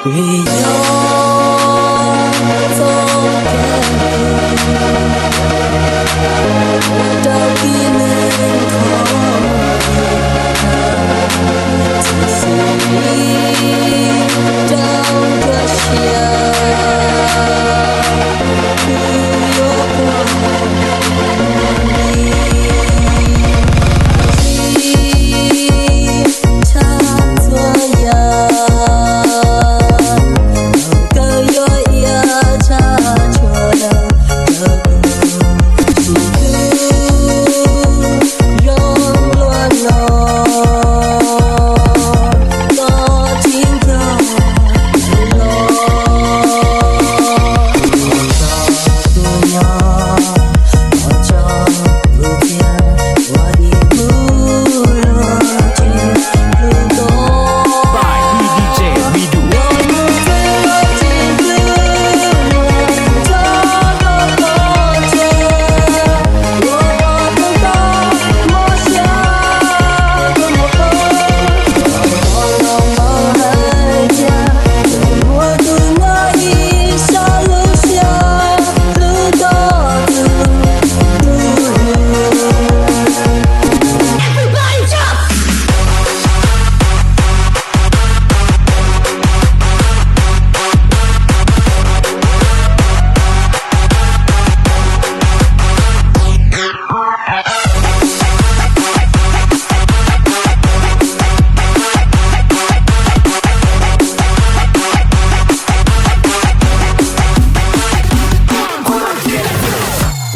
为要走到底门口，仔细当个不有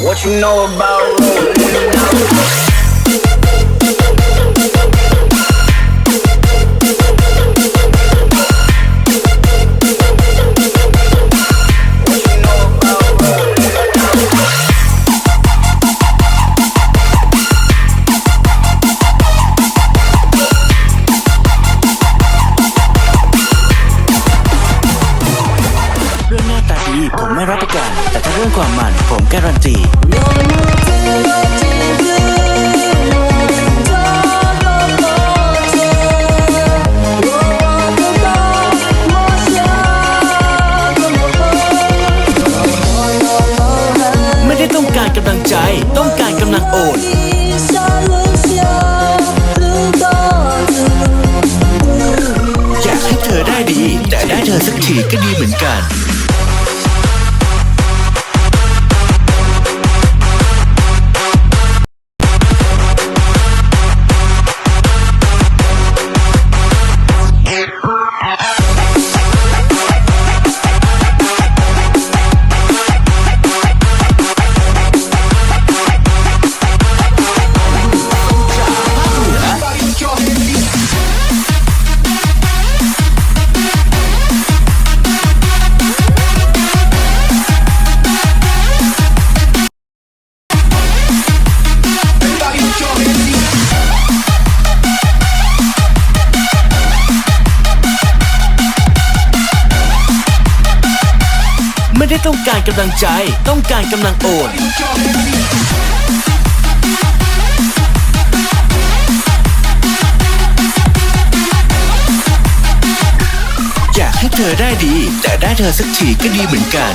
What you know about rolling out?เรื่องหน้าตาดีผมไม่รับประกันแต่ถ้าเรื่องความมันผมการันตีไม่ได้ต้องการกำลังใจต้องการกำลังโอนอยากให้เธอได้ดีแต่ได้เธอสักทีก็ดีเหมือนกันไม่ได้ต้องการกำลังใจต้องการกำลังโอนอยากให้เธอได้ดีแต่ได้เธอสักทีก็ดีเหมือนกัน